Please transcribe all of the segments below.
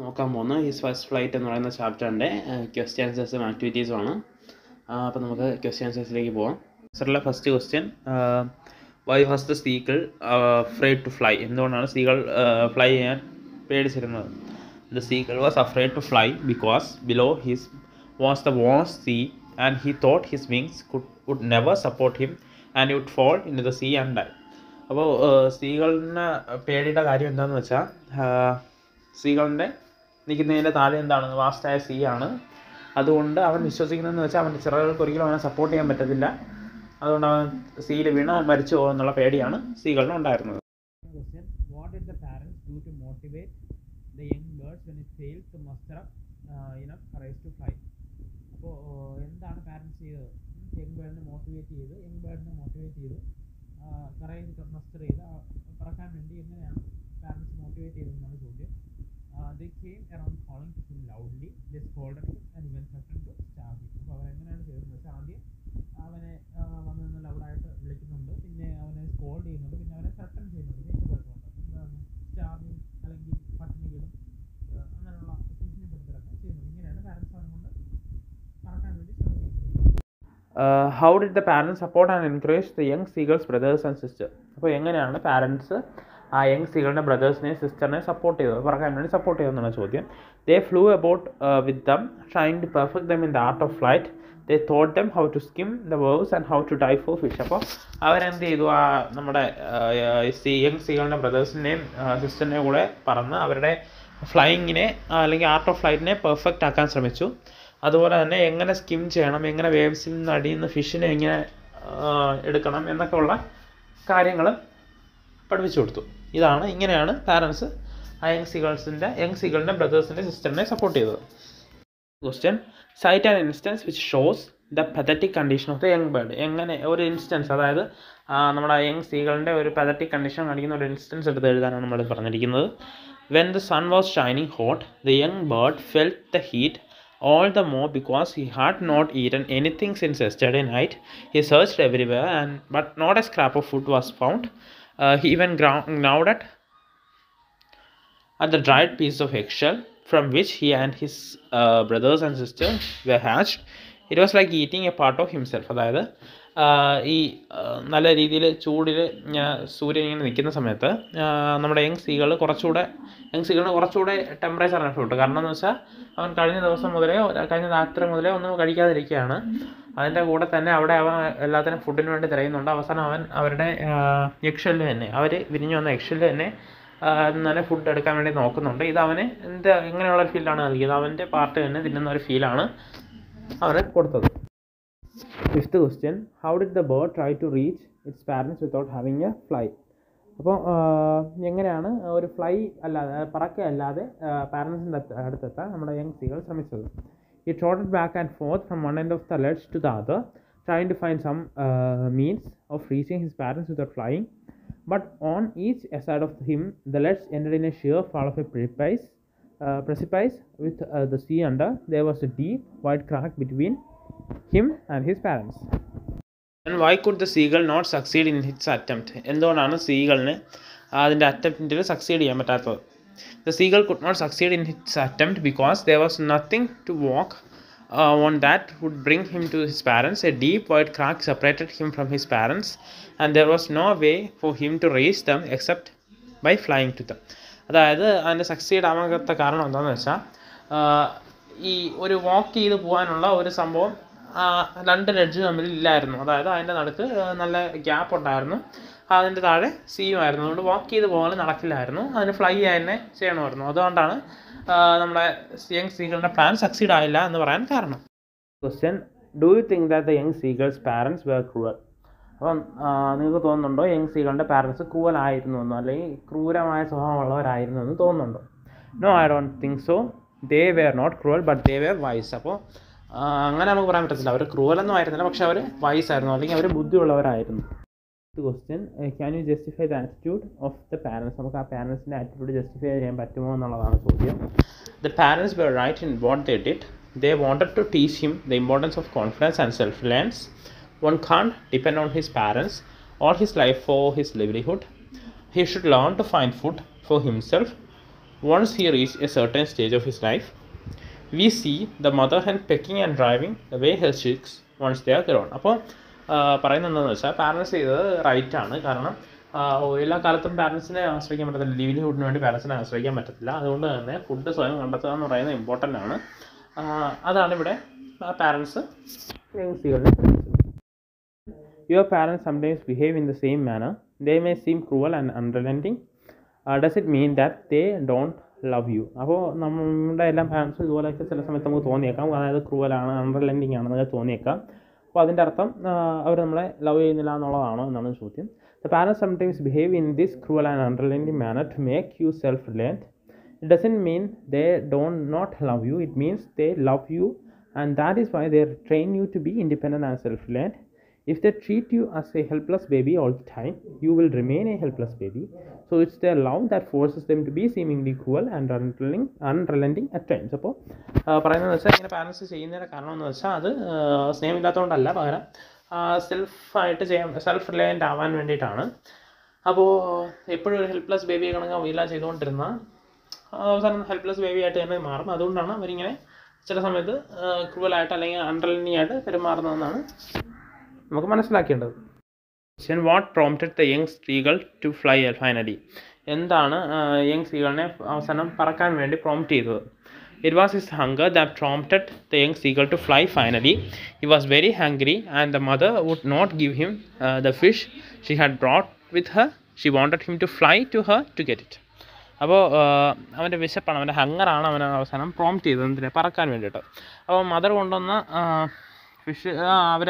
നോക്കാൻ പോകുന്നത് his first flight എന്ന് പറയുന്ന ചാപ്റ്ററിൻ്റെ ക്വസ്റ്റ്യൻ ആൻസേഴ്സും ആക്ടിവിറ്റീസും ആണ്. അപ്പോൾ നമുക്ക് ക്വസ്റ്റ്യൻ ആൻസേഴ്സിലേക്ക് പോകാം. ആൻസറിലെ first question, why was the seagull afraid to fly? എന്തുകൊണ്ടാണ് സീഗൾ ഫ്ലൈ ചെയ്യാൻ പേടിച്ചിരുന്നത്? The seagull was afraid to fly because below his was the vast sea and he thought his wings would never support him and would fall in the sea and die. അപ്പോൾ സീഗളിന് പേടിയുടെ കാര്യം എന്താണെന്ന് വെച്ചാൽ, സീഗളിൻ്റെ നിൽക്കുന്നതിൻ്റെ താഴെ എന്താണ്, വാസ്റ്റായ see ആണ്. അതുകൊണ്ട് അവൻ വിശ്വസിക്കുന്നതെന്ന് വെച്ചാൽ അവൻ്റെ ചിറകുകൾക്ക് ഒരിക്കലും അവനെ സപ്പോർട്ട് ചെയ്യാൻ പറ്റത്തില്ല. അതുകൊണ്ട് അവൻ സീയിൽ വീണ് അവൻ മരിച്ചു പോകുമെന്നുള്ള പേടിയാണ് സീഗളിന് ഉണ്ടായിരുന്നത്. What did the parents do to motivate the young birds when it failed to muster up enough courage to fly? അപ്പോൾ എന്താണ് പാരൻസ് ചെയ്തത്? യങ് ബേർഡിനെ മോട്ടിവേറ്റ് ചെയ്ത് കറേജ് മസ്റ്റർ ചെയ്ത് പറക്കാൻ വേണ്ടി എങ്ങനെയാണ് പാരൻസ് മോട്ടിവേറ്റ് ചെയ്തതെന്നാണ് ചോദ്യം. They came around calling to him loudly. They scolded him and even threatened to starve him. അപ്പോൾ അവരെങ്ങനെയാണ് ചെയ്തതെന്ന് വെച്ചാൽ, ആദ്യം അവനെ വന്ന് ലൗഡായിട്ട് വിളിക്കുന്നുണ്ട്, പിന്നെ അവനെ സ്കോൾഡ് ചെയ്യുന്നുണ്ട്, പിന്നെ അവനെ ത്രട്ടൺ ചെയ്യുന്നുണ്ട്, ദേഷ്യപ്പെടുന്നുണ്ട്. എന്താണ്, സ്റ്റാർവിങ് അല്ലെങ്കിൽ പട്ടിണി കിടും അങ്ങനെയുള്ള ഭീഷണിപ്പെടുത്തലൊക്കെ ചെയ്യുന്നുണ്ട്. ഇങ്ങനെയാണ് പാരൻസ് അവനെ കൊണ്ട് പറക്കാൻ വേണ്ടി ശ്രമിക്കുന്നത്. How did the parents support and encourage the young seagulls brothers and sisters? അപ്പോൾ എങ്ങനെയാണ് പാരൻസ് ആ യങ് സീഗളിൻ്റെ ബ്രദേഴ്സിനെയും സിസ്റ്ററിനെ സപ്പോർട്ട് ചെയ്തത്, പറക്കാൻ വേണ്ടി സപ്പോർട്ട് ചെയ്തതെന്നാണ് ചോദ്യം. They flew about with them, trying to perfect them in the art of flight. They taught them how to skim the waves and how to dive for fish. അപ്പോൾ അവരെന്ത് ചെയ്തു, നമ്മുടെ യങ് സീഗളിൻ്റെ ബ്രദേഴ്സിൻ്റെയും സിസ്റ്ററിൻ്റെയും കൂടെ പറന്ന് അവരുടെ ഫ്ലൈയിങ്ങിനെ അല്ലെങ്കിൽ ആർട്ട് ഓഫ് ഫ്ലൈറ്റിനെ പെർഫെക്റ്റ് ആക്കാൻ ശ്രമിച്ചു. അതുപോലെ തന്നെ എങ്ങനെ സ്കിം ചെയ്യണം, എങ്ങനെ വേവ്സിൽ നിന്ന് അടിയിൽ നിന്ന് ഫിഷിനെ എങ്ങനെ എടുക്കണം എന്നൊക്കെ ഉള്ള കാര്യങ്ങൾ പഠിപ്പിച്ചു കൊടുത്തു. ഇങ്ങനെയാണ് പാരൻസ് ആ യങ് സീഗളിൻ്റെ ബ്രദേഴ്സിൻ്റെ സിസ്റ്ററിനെ സപ്പോർട്ട് ചെയ്തത്. Question, cite an instance which shows the pathetic condition of the young bird. എങ്ങനെ ഒരു ഇൻസ്റ്റൻസ്, അതായത് നമ്മുടെ യങ് സീഗളിൻ്റെ ഒരു പതറ്റിക് കണ്ടീഷൻ കാണിക്കുന്ന ഒരു ഇൻസ്റ്റൻസ് എടുത്ത് എഴുതാനാണ് നമ്മൾ പറഞ്ഞിരിക്കുന്നത്. When the sun was shining hot, the young bird felt the heat all the more because he had not eaten anything since yesterday night. He searched everywhere but not a scrap of food was found. He even gnawed at the dried piece of eggshell from which he and his brothers and sisters were hatched. It was like eating a part of himself. അതായത് ഈ നല്ല രീതിയിൽ ചൂടിൽ സൂര്യൻ ഇങ്ങനെ നിൽക്കുന്ന സമയത്ത് നമ്മുടെ യങ് സീഗളിന് കുറച്ചുകൂടെ ടെമ്പറേച്ചർ അനുഭവപ്പെട്ടു. കാരണം എന്ന് വെച്ചാൽ അവൻ കഴിഞ്ഞ രാത്രി മുതലേ ഒന്നും കഴിക്കാതിരിക്കുകയാണ്. അതിൻ്റെ കൂടെ തന്നെ അവിടെ അവൻ എല്ലാത്തിനും ഫുഡിന് വേണ്ടി തിരയുന്നുണ്ട്. അവസാനം അവൻ അവരുടെ എഗ്ഷെല്ല് തന്നെ, അവർ വിരിഞ്ഞു വന്ന എഗ്ഷെല്ല് തന്നെ നല്ല ഫുഡ് എടുക്കാൻ വേണ്ടി നോക്കുന്നുണ്ട്. ഇത് അവന് എങ്ങനെയുള്ള ഫീലാണ് നൽകിയത്, അവൻ്റെ പാർട്ട് തന്നെ തിന്നുന്ന ഒരു ഫീലാണ് അവന് കൊടുത്തത്. Fifth question, how did the bird try to reach its parents without having a fly? അപ്പോൾ എങ്ങനെയാണ് ഒരു ഫ്ലൈ അല്ലാതെ പറക്കയല്ലാതെ പാരൻസിൻ്റെ അടുത്തെത്താൻ നമ്മുടെ യങ് സീഗൾ ശ്രമിച്ചത്? He trotted back and forth from one end of the ledge to the other, trying to find some means of reaching his parents without flying. But on each side of him, the ledge ended in a sheer fall of a precipice with the sea under. There was a deep, wide crack between him and his parents. And why could the seagull not succeed in its attempt? എന്തുകൊണ്ടാണ് സീഗളിന് അതിൻ്റെ അറ്റംപ്റ്റിൽ succeed ചെയ്യാൻ പറ്റാത്തത്? The seagull could not succeed in its attempt because there was nothing to walk on that would bring him to his parents. A deep wide crack separated him from his parents and there was no way for him to reach them except by flying to them. അതായത് അതിൻ്റെ succeed ആവാത്ത കാരണം എന്താണെന്ന് വെച്ചാൽ, ഈ ഒരു വാക്ക് ചെയ്ത് പോകാനുള്ള ഒരു സംഭവം രണ്ട് ലെഡ്ജ് തമ്മിൽ ഇല്ലായിരുന്നു. അതായത് അതിൻ്റെ നടുക്ക് നല്ല ഗ്യാപ്പ് ഉണ്ടായിരുന്നു, അതിൻ്റെ താഴെ സീയുമായിരുന്നു. അതുകൊണ്ട് വാക്ക് ചെയ്ത് പോകാൻ നടക്കില്ലായിരുന്നു, അതിന് ഫ്ലൈ തന്നെ ചെയ്യണമായിരുന്നു. അതുകൊണ്ടാണ് നമ്മുടെ യങ് സീഗളിൻ്റെ പ്ലാൻ സക്സീഡ് ആയില്ല എന്ന് പറയാൻ കാരണം. Question, do you think that the young seagull's parents were cruel? അപ്പം നിങ്ങൾക്ക് തോന്നുന്നുണ്ടോ യങ് സീഗളിൻ്റെ പാരൻസ് ക്രൂവൽ ആയിരുന്നു എന്നോ അല്ലെങ്കിൽ ക്രൂരമായ സ്വഭാവമുള്ളവരായിരുന്നു എന്ന് തോന്നുന്നുണ്ടോ? No, I don't think so. They were not cruel but they were wise. അപ്പോൾ അങ്ങനെ നമുക്ക് പറയാൻ പറ്റത്തില്ല, അവർ ക്രൂവലൊന്നും ആയിരുന്നില്ല, പക്ഷെ അവർ വൈസ് ആയിരുന്നു, അല്ലെങ്കിൽ അവർ ബുദ്ധിയുള്ളവരായിരുന്നു. Question, can you justify the attitude of the parents? നമുക്ക് ആ പാരൻസിൻ്റെ ആറ്റിറ്റ്യൂഡ് ജസ്റ്റിഫൈ ചെയ്യാൻ പറ്റുമോ എന്നുള്ളതാണ് ചോദ്യം. The parents were right in what they did. They wanted to teach him the importance of confidence and self reliance. One can't depend on his parents or his life for his livelihood. He should learn to find food for himself Once he reached a certain stage of his life, we see the mother hen pecking and driving away her chicks once they are grown. അപ്പോൾ പറയുന്നത് എന്താണെന്ന് വെച്ചാൽ parents ചെയ്തത് right ആണ്. കാരണം എല്ലാ കാലത്തും പാരൻസിനെ ആശ്രയിക്കാൻ പറ്റത്തില്ല, ലീവ്ലിഹുഡിന് വേണ്ടി പാരൻസിനെ ആശ്രയിക്കാൻ പറ്റത്തില്ല. അതുകൊണ്ട് തന്നെ ഫുഡ് സ്വയം കണ്ടെത്തുക എന്ന് പറയുന്നത് ഇമ്പോർട്ടൻ്റ് ആണ്. അതാണ് ഇവിടെ പാരൻസ് യങ്സികളിനെ പഠിപ്പിച്ചത്. Your parents sometimes behave in the same manner. They may seem cruel and unrelenting. Does it mean that they don't love you? അപ്പോൾ നമ്മുടെ എല്ലാ പാരൻസും ഇതുപോലെയൊക്കെ ചില സമയത്ത് നമുക്ക് തോന്നിയേക്കാം, അതായത് ക്രൂവലാണ്, അൺറിലൻറ്റിങ് ആണെന്നൊക്കെ തോന്നിയേക്കാം. അപ്പോൾ അതിൻ്റെ അർത്ഥം അവർ നമ്മളെ ലവ് ചെയ്യുന്നില്ല എന്നുള്ളതാണോ എന്നാണ് ചോദ്യം. The parents sometimes behave in this cruel and unrelenting manner to make you self-reliant. It doesn't mean they don't not love you. It means they love you, and that is why they train you to be independent and self-reliant. If they treat you as a helpless baby all the time, you will remain a helpless baby. So it's their love that forces them to be seemingly cruel and unrelenting at times. അപ്പോൾ പറയുന്നത് വെച്ചാൽ ഇങ്ങനെ parents ചെയ്യുന്നതിൻ്റെ കാരണം എന്ന് വെച്ചാൽ അത് സ്നേഹമില്ലാത്തതുകൊണ്ടല്ല, പകരം സെൽഫ് റിലയൻ്റ് ആവാൻ വേണ്ടിയിട്ടാണ്. അപ്പോൾ എപ്പോഴും ഒരു ഹെൽപ്ലെസ് ബേബിയെ കണക്ക് വീല ചെയ്തുകൊണ്ടിരുന്ന അവസാനം ഹെൽപ്ലെസ് ബേബി ആയിട്ട് തന്നെ മാറും. അതുകൊണ്ടാണ് അവരിങ്ങനെ ചില സമയത്ത് ക്രൂവലായിട്ട് അല്ലെങ്കിൽ അൺറിലൻറ്റിംഗ് ആയിട്ട് പെരുമാറുന്നതെന്നാണ് നമുക്ക് മനസ്സിലാക്കേണ്ടത്. വാട്ട് പ്രോംപ്റ്റഡ് ദ യങ് സ്ത്രീകൾ ടു ഫ്ലൈ ഫൈനലി? എന്താണ് യങ് സ്ത്രീകളിനെ അവസാനം പറക്കാൻ വേണ്ടി പ്രോംപ്റ്റ് ചെയ്തത്? It was his hunger that prompted the young സ്ത്രീകൾ to fly finally. He was very hungry and the mother would not give him the fish she had brought with her. She wanted him to fly to her to get it. അപ്പോൾ അവൻ്റെ വിശപ്പാണ്, അവൻ്റെ ഹങ്ങറാണ് അവനെ അവസാനം prompt ചെയ്തത് എന്തിനെ പറക്കാൻ വേണ്ടിയിട്ട്. അപ്പോൾ മദർ കൊണ്ടുവന്ന ഫിഷ്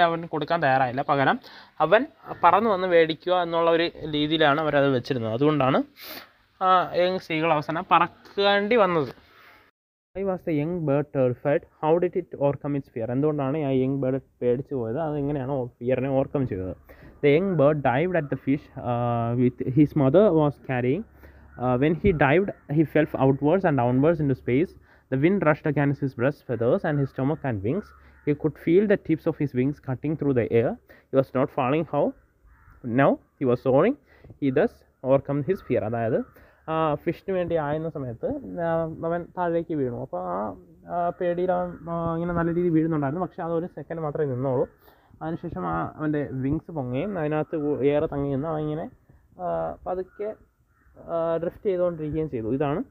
അവന് കൊടുക്കാൻ തയ്യാറായില്ല, പകരം അവൻ പറന്നു വന്ന് മേടിക്കുക എന്നുള്ള ഒരു രീതിയിലാണ് അവരത് വെച്ചിരുന്നത്. അതുകൊണ്ടാണ് യങ് സ്ത്രീകൾ അവസാനം പറക്കേണ്ടി വന്നത്. Why was the young bird terrified? How did it overcome its fear? എന്തുകൊണ്ടാണ് ആ യങ് ബേർഡ് പേടിച്ചു പോയത്? അതെങ്ങനെയാണ് ഫിയറിനെ ഓവർകം ചെയ്തത്? The young bird dived at the fish with his mother was carrying. When he dived, he fell outwards and downwards into space. The wind rushed against his breast feathers and his stomach and wings. He could feel the tips of his wings cutting through the air. He was not falling. Now he was soaring. He thus overcome his fear. അതായത് ഫിഷിന് വേണ്ടി ആയുന്ന സമയത്ത് അവൻ താഴേക്ക് വീണു. അപ്പോൾ ആ പേടിയിൽ അവൻ ഇങ്ങനെ നല്ല രീതിയിൽ വീഴുന്നുണ്ടായിരുന്നു. പക്ഷേ അതൊരു സെക്കൻഡ് മാത്രമേ നിന്നോളൂ. അതിനുശേഷം അവൻ്റെ വിങ്സ് പൊങ്ങുകയും അതിനകത്ത് ഏറെ തങ്ങി നിന്ന് അവൻ ഇങ്ങനെ പതുക്കെ ഡ്രിഫ്റ്റ് ചെയ്തുകൊണ്ടിരിക്കുകയും ചെയ്തു. ഇതാണ്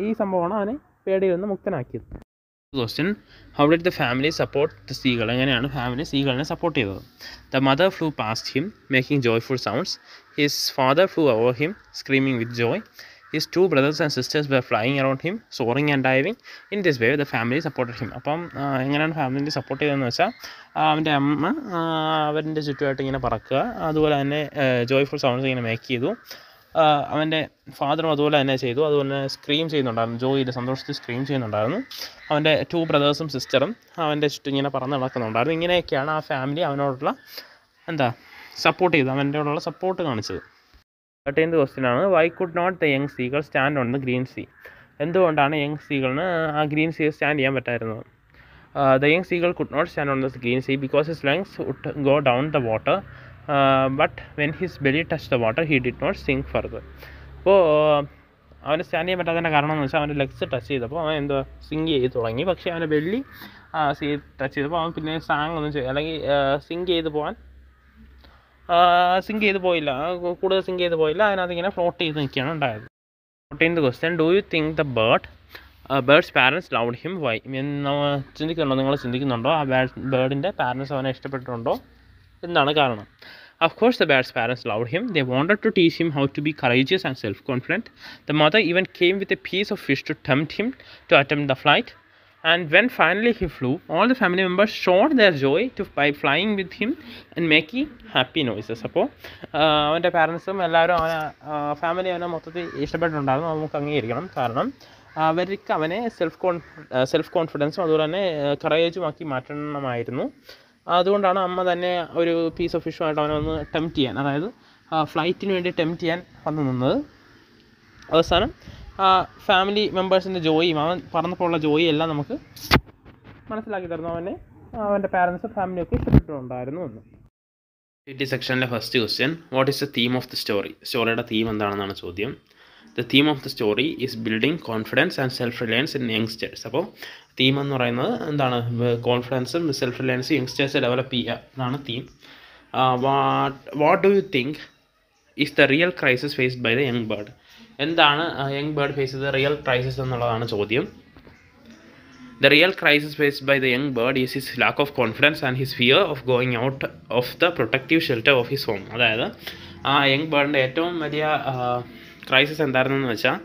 ഈ സംഭവമാണ് അവനെ പേടിയിൽ നിന്ന് മുക്തനാക്കിയത്. Question: How did the family support the seagull? എങ്ങനെയാണ് ഫാമിലി സീഗളിനെ സപ്പോർട്ട് ചെയ്തത്? The mother flew past him, making joyful sounds. His father flew over him, screaming with joy. His two brothers and sisters were flying around him, soaring and diving. In this way, the family supported him. അപ്പം എങ്ങനെയാണ് family support ചെയ്തതെന്ന് വെച്ചാൽ അവൻ്റെ അമ്മ അവൻ്റെ ചുറ്റുമായിട്ട് ഇങ്ങനെ പറക്കുക, അതുപോലെ തന്നെ ജോയ്ഫുൾ സൗണ്ട്സ് ഇങ്ങനെ മേക്ക് ചെയ്തു. അവൻ്റെ ഫാദറും അതുപോലെ തന്നെ ചെയ്തു. അതുപോലെ തന്നെ സ്ക്രീം ചെയ്യുന്നുണ്ടായിരുന്നു, ജോയിൽ സന്തോഷത്തിൽ സ്ക്രീം ചെയ്യുന്നുണ്ടായിരുന്നു. അവൻ്റെ ടു ബ്രദേഴ്സും സിസ്റ്ററും അവൻ്റെ ചുറ്റും ഇങ്ങനെ പറന്ന് നടക്കുന്നുണ്ടായിരുന്നു. ഇങ്ങനെയൊക്കെയാണ് ആ ഫാമിലി അവനോടുള്ള സപ്പോർട്ട് ചെയ്തത്, അവൻ്റെയോടുള്ള സപ്പോർട്ട് കാണിച്ചത്. 13th question ആണ്: Why could not the young seagull stand on the green sea? എന്തുകൊണ്ടാണ് യങ് സീഗളിന് ആ ഗ്രീൻ സീ സ്റ്റാൻഡ് ചെയ്യാൻ പറ്റായിരുന്നത്? The young seagull could not stand on the green sea because his lungs would go down the water. But when his belly touched the water, he did not sink further. അപ്പോൾ അവന് stand ചെയ്യാൻ പറ്റാത്തതിൻ്റെ കാരണം എന്ന് വെച്ചാൽ അവൻ്റെ legs touch ചെയ്തപ്പോൾ അവൻ zinc ചെയ്ത് തുടങ്ങി. പക്ഷേ അവൻ്റെ ബെല്ലി സീ ടച്ച് ചെയ്തപ്പോൾ അവൻ പിന്നെ സാങ് ഒന്നും അല്ലെങ്കിൽ സിങ്ക് ചെയ്ത് പോയില്ല, കൂടുതൽ സിങ്ക് ചെയ്ത് പോയില്ല. അതിനകത്ത് ഇങ്ങനെ ഫ്ലോട്ട് ചെയ്ത് നിൽക്കുകയാണ് ഉണ്ടായത്. 14th question: Do you think the bird's parents loved him? Why? നിങ്ങൾ ചിന്തിക്കുന്നുണ്ടോ ആ ബേർഡിൻ്റെ പാരൻസ് അവനെ ഇഷ്ടപ്പെട്ടിട്ടുണ്ടോ എന്താണ് കാരണം? Of course, the bird's parents loved him. They wanted to teach him how to be courageous and self-confident. The mother even came with a piece of fish to tempt him to attempt the flight. And when finally he flew, all the family members showed their joy by flying with him and making happy noises. അപ്പോൾ അവൻ്റെ പാരൻസും എല്ലാവരും family അവനെ മൊത്തത്തിൽ ഇഷ്ടപ്പെട്ടിട്ടുണ്ടായിരുന്നു. നമുക്ക് അംഗീകരിക്കണം. കാരണം അവർക്ക് അവനെ സെൽഫ് കോൺഫിഡൻസും അതുപോലെ തന്നെ കറേജുമാക്കി മാറ്റണമായിരുന്നു. അതുകൊണ്ടാണ് അമ്മ തന്നെ ഒരു പീസ് ഓഫ് ഫിഷുമായിട്ട് അവനെ ഒന്ന് ടെംപ്റ്റ് ചെയ്യാൻ, അതായത് ഫ്ലൈറ്റിന് വേണ്ടി ടെംപ്റ്റ് ചെയ്യാൻ വന്നു നിന്നത്. അവസാനം ഫാമിലി മെമ്പേഴ്സിൻ്റെ ജോയിയും അവൻ പറഞ്ഞപ്പോൾ ഉള്ള ജോയി എല്ലാം നമുക്ക് മനസ്സിലാക്കി തരുന്നു. അവൻ്റെ പാരൻസും ഫാമിലിയൊക്കെ ഇഷ്ടപ്പെട്ടിട്ടുണ്ടായിരുന്നു എന്ന്. Cite സെക്ഷനിലെ first question: what is the theme of the story? സ്റ്റോറിയുടെ തീം എന്താണെന്നാണ് ചോദ്യം. The theme of the story is building confidence and self-reliance in youngsters. അപ്പോൾ തീം എന്ന് പറയുന്നത് എന്താണ്? കോൺഫിഡൻസും സെൽഫ് റിലയൻസും യങ്സ്റ്റേഴ്സ് ഡെവലപ്പ് ചെയ്യുക എന്നാണ് theme. What do you think is the real crisis faced by the young bird? എന്താണ് യങ് ബേർഡ് ഫേസ് ചെയ്ത റിയൽ ക്രൈസിസ് എന്നുള്ളതാണ് ചോദ്യം. The real crisis faced by the young bird is his lack of confidence and his fear of going out of the protective shelter of his home. അതായത് ആ young ബേർഡിൻ്റെ ഏറ്റവും വലിയ crisis എന്തായിരുന്നെന്ന് വെച്ചാൽ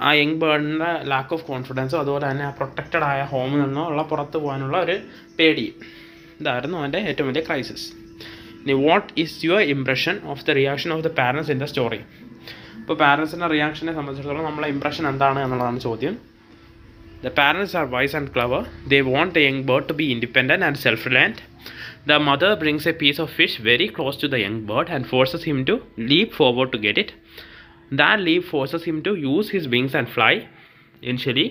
ആ young ബേർഡിൻ്റെ lack of കോൺഫിഡൻസും അതുപോലെ തന്നെ ആ protected ആയ ഹോമിൽ നിന്നുള്ള പുറത്ത് പോകാനുള്ള ഒരു പേടിയും ഇതായിരുന്നു അവൻ്റെ ഏറ്റവും വലിയ ക്രൈസിസ്. ഇനി what is your impression of the reaction of the parents in the story? ഇപ്പോൾ പാരൻസിൻ്റെ റിയാക്ഷനെ സംബന്ധിച്ചിടത്തോളം നമ്മളെ ഇംപ്രഷൻ എന്താണ് എന്നുള്ളതാണ് ചോദ്യം. The parents are wise and clever. They want the young bird to be independent and self-reliant. The mother brings a piece of fish very close to the young bird and forces him to leap forward to get it. That leap forces him to use his wings and fly. Initially,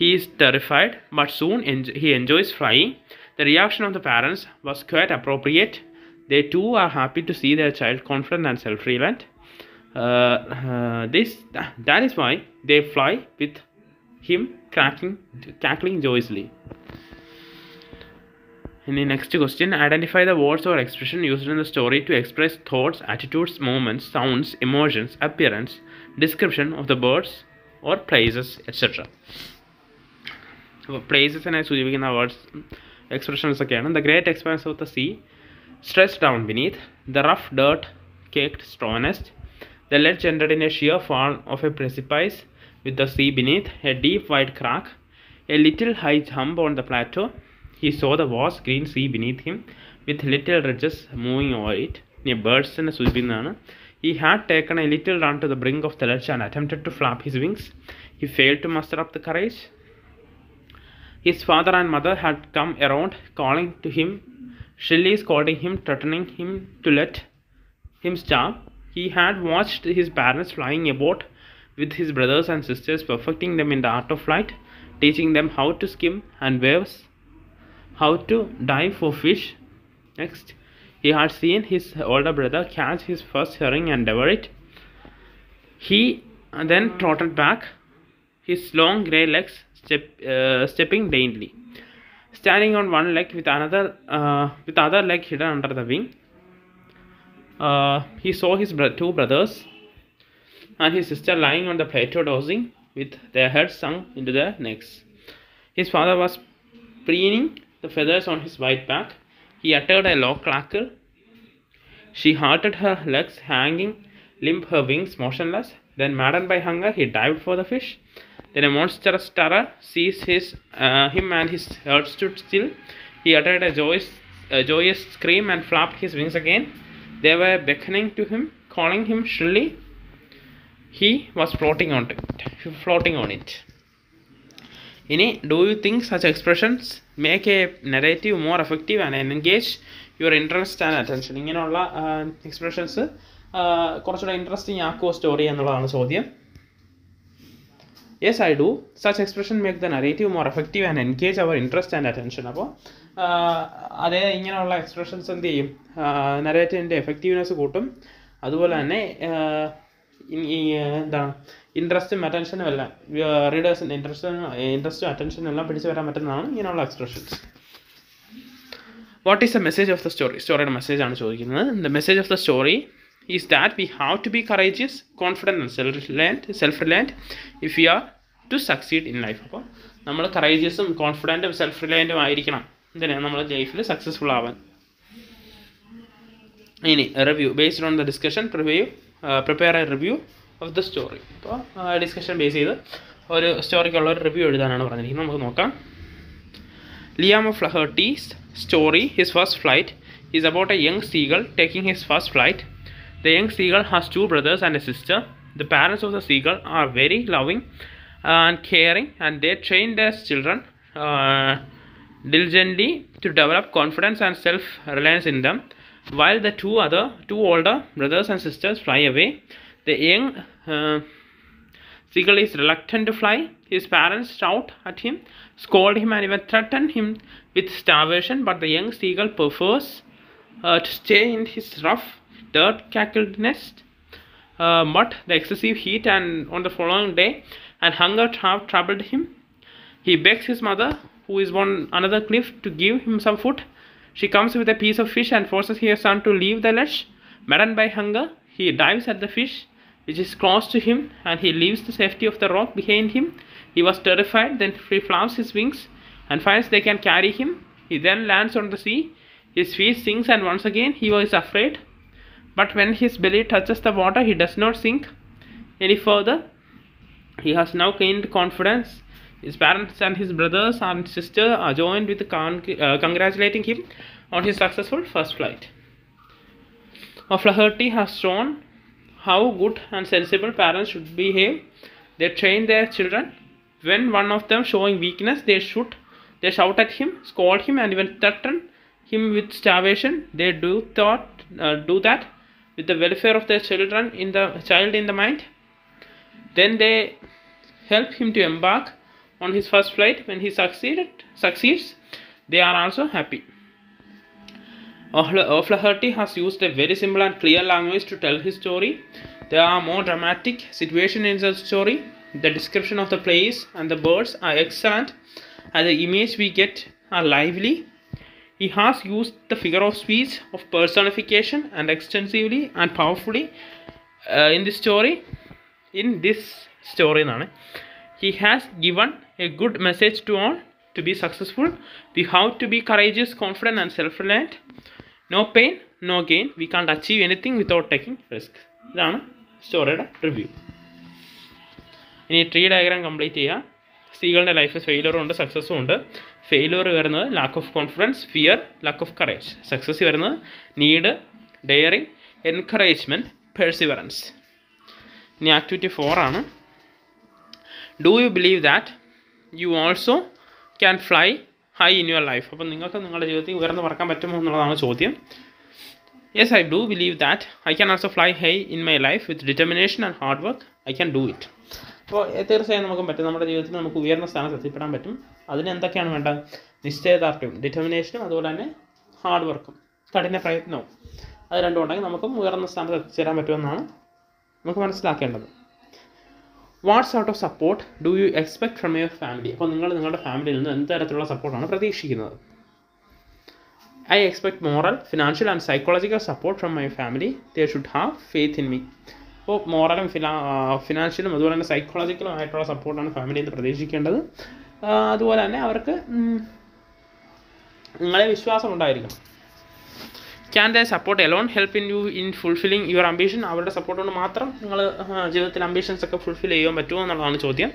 he is terrified, but soon he enjoys flying. The reaction of the parents was quite appropriate. They too are happy to see their child confident and self-reliant. That is why they fly with him cackling joyously. In the next question, identify the words or expression used in the story to express thoughts, attitudes, movements, sounds, emotions, appearance, description of the birds or places, etc. Places and സൂചിപ്പിക്കുന്ന words, expressions ഒക്കെയാണ്. The great expanse of the sea stretched down beneath, the rough dirt caked straw nest, the ledge ended in a sheer fall of a precipice with the sea beneath, a deep wide crack, a little high jump on the plateau. He saw the vast green sea beneath him with little ridges moving over it. Near birds in a He had taken a little run to the brink of the ledge and attempted to flap his wings. He failed to muster up the courage. His father and mother had come around, calling to him, shrilly scolding him, threatening him to let him starve. He had watched his parents flying about with his brothers and sisters, perfecting them in the art of flight, teaching them how to skim and waves, how to dive for fish. Next, he had seen his older brother catch his first herring and devour it. He then trotted back, his long grey legs stepping daintily, standing on one leg with other leg hidden under the wing. He saw his two brothers and his sister lying on the plateau dozing with their heads sunk into their necks. His father was preening the feathers on his white back. He uttered a low cackle. She halted, her legs hanging limp, her wings motionless. Then, maddened by hunger, he dived for the fish. Then a monstrous terror seized him and his heart stood still. He uttered a joyous scream and flapped his wings again. They were beckoning to him, calling him shrilly. He was floating on it. Do you think such expressions make a narrative more effective and engage your interest and attention? ഇങ്ങനെയുള്ള expressions കുറച്ചുകൂടെ interesting ആക്കുമോ story എന്നുള്ളതാണ് ചോദ്യം. Yes, I do. Such expression make the narrative more effective and engage our interest and attention. അപ്പോൾ അതേ ഇങ്ങനെയുള്ള expressions എന്ത് ചെയ്യും? നരേറ്റീവിൻ്റെ effectiveness കൂട്ടും. അതുപോലെ തന്നെ എന്താണ് ഇൻട്രസ്റ്റും അറ്റൻഷനും എല്ലാം റീഡേഴ്സിൻ്റെ ഇൻട്രസ്റ്റും അറ്റൻഷനും എല്ലാം പിടിച്ചു വരാൻ പറ്റുന്നതാണ് ഇങ്ങനെയുള്ള expressions. What is the message of the story? സ്റ്റോറിയുടെ മെസ്സേജാണ് ചോദിക്കുന്നത്. The message of the story is that we have to be courageous, confident and self-reliant if we are to succeed in life. അപ്പോൾ നമ്മൾ കറേജിയസും കോൺഫിഡൻറ്റും സെൽഫ് റിലയൻറ്റും ആയിരിക്കണം എന്തിനാണ് നമ്മൾ ലൈഫിൽ successful ആവാൻ. ഇനി review based on the discussion prepare A review of the story. അപ്പോൾ discussion base ചെയ്ത് ഒരു സ്റ്റോറിക്കുള്ള ഒരു റിവ്യൂ എഴുതാനാണ് പറഞ്ഞിരിക്കുന്നത്. നമുക്ക് നോക്കാം. Liam Flaherty's story, his first flight, is about a young seagull taking his first flight. The young seagull has two brothers and a sister. The parents of the seagull are very loving and caring, and they train their children diligently to develop confidence and self-reliance in them. While the two older brothers and sisters fly away, the young seagull is reluctant to fly. His parents shout at him, scold him, and even threaten him with starvation, but the young seagull prefers to stay in his rough dirt-cackled nest. but the excessive heat and on the following day and hunger have troubled him. He begs his mother, who is on another cliff, to give him some food. She comes with a piece of fish and forces her son to leave the ledge. Maddened by hunger, he dives at the fish, which is close to him, and he leaves the safety of the rock behind him. He was terrified, then he flaps his wings and finds they can carry him. He then lands on the sea. His feet sinks, and once again he was afraid. But when his belly touches the water, he does not sink any further. He has now gained confidence. His parents and his brothers and sister are joined with congratulating him on his successful first flight. O'Flaherty has shown how good and sensible parents should behave. They train their children. When one of them showing weakness, they shout at him, scold him, and even threaten him with starvation. They do that with the welfare of their child in the mind. Then they help him to embark on his first flight. When he succeeds, they are also happy. O'Flaherty has used a very simple and clear language to tell his story. There are more dramatic situations in the story. The description of the place and the birds are excellent, and the image we get are lively. He has used the figure of speech of personification and extensively and powerfully in this story. He has given a good message to all. To be successful, we have to be courageous, confident, and self-reliant. No pain, no gain. We can't achieve anything without taking risk. ഇതാണ് സ്റ്റോറിയുടെ review. ഇനി tree diagram complete ചെയ്യുക. സ്ത്രീകളുടെ ലൈഫിൽ ഫെയിലിയറും ഉണ്ട്, സക്സസ്സും ഉണ്ട്. Failure വരുന്നത് lack of confidence, fear, lack of courage. Success വരുന്നത് need, daring, encouragement, perseverance. ഇനി ആക്ടിവിറ്റി 4 ആണ്. Do you believe that you also can fly high in your life? അപ്പം നിങ്ങൾക്ക് നിങ്ങളുടെ ജീവിതത്തിൽ ഉയർന്ന് പറക്കാൻ പറ്റുമോ എന്നുള്ളതാണ് ചോദ്യം. Yes, I do believe that I can also fly high in my life with determination and hard work. I can do it. അപ്പോൾ തീർച്ചയായും നമുക്ക് പറ്റും. നമ്മുടെ ജീവിതത്തിൽ നമുക്ക് ഉയർന്ന സ്ഥാനത്ത് എത്തിപ്പെടാൻ പറ്റും. അതിന് എന്തൊക്കെയാണ് വേണ്ടത്? നിശ്ചയദാർഢ്യവും ഡിറ്റർമിനേഷനും അതുപോലെ തന്നെ ഹാർഡ് വർക്കും, കഠിന പ്രയത്നവും. അത് രണ്ടും ഉണ്ടെങ്കിൽ നമുക്കും ഉയർന്ന സ്ഥാനത്ത് എത്തിച്ചേരാൻ പറ്റുമെന്നാണ് നമുക്ക് മനസ്സിലാക്കേണ്ടത്. What sort of support do you expect from your family? അപ്പോൾ നിങ്ങൾ നിങ്ങളുടെ ഫാമിലിയിൽ നിന്ന് എന്ത് തരത്തിലുള്ള സപ്പോർട്ടാണ് പ്രതീക്ഷിക്കുന്നത്? I expect moral, financial and psychological support from my family. They should have faith in me. അപ്പോൾ മോറലും ഫിനാൻഷ്യലും അതുപോലെ തന്നെ സൈക്കോളജിക്കലും ആയിട്ടുള്ള സപ്പോർട്ടാണ് ഫാമിലിയിൽ നിന്ന് പ്രതീക്ഷിക്കേണ്ടത്. അതുപോലെ തന്നെ അവർക്ക് നിങ്ങളെ വിശ്വാസം ഉണ്ടായിരിക്കണം. Can the support alone help in you in fulfilling your ambition? അവരുടെ സപ്പോർട്ട് കൊണ്ട് മാത്രം നിങ്ങൾ ജീവിതത്തിൽ അംബിഷൻസ് ഒക്കെ ഫുൾഫിൽ ചെയ്യാൻ പറ്റുമോ എന്നുള്ളതാണ് ചോദ്യം.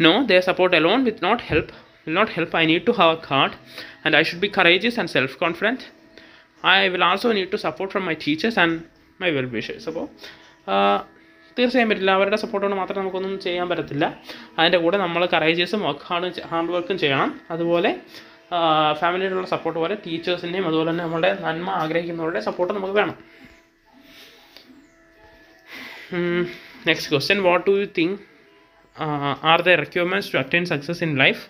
No, the support alone will not help. I need to work hard and I should be courageous and self confident. I will also need to support from my teachers and my well wishers. അപ്പോൾ തീർച്ചയായും പറ്റില്ല. അവരുടെ support കൊണ്ട് മാത്രം നമുക്കൊന്നും ചെയ്യാൻ പറ്റത്തില്ല. അതിൻ്റെ കൂടെ നമ്മൾ കറേജിയസും ഹാർഡ് വർക്കും ചെയ്യണം. അതുപോലെ ഫാമിലിയിലുള്ള സപ്പോർട്ട് പോലെ ടീച്ചേഴ്സിൻ്റെയും അതുപോലെ തന്നെ നമ്മുടെ നന്മ ആഗ്രഹിക്കുന്നവരുടെ സപ്പോർട്ട് നമുക്ക് വേണം. Next question, what do you think are the requirements to attain success in life?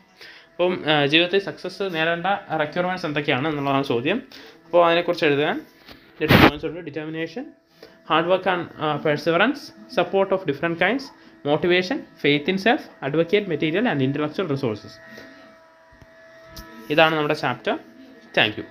അപ്പം ജീവിതത്തിൽ സക്സസ് നേടേണ്ട റിക്വയർമെൻറ്റ്സ് എന്തൊക്കെയാണ് എന്നുള്ളതാണ് ചോദ്യം. അപ്പോൾ അതിനെക്കുറിച്ച് എഴുതാൻ പോയിന്റ്സ് ഉണ്ട്. Determination, hard work and perseverance, support of different kinds, motivation, faith in self, advocate material and intellectual resources. ഇതാണ് നമ്മുടെ ചാപ്റ്റർ. Thank you.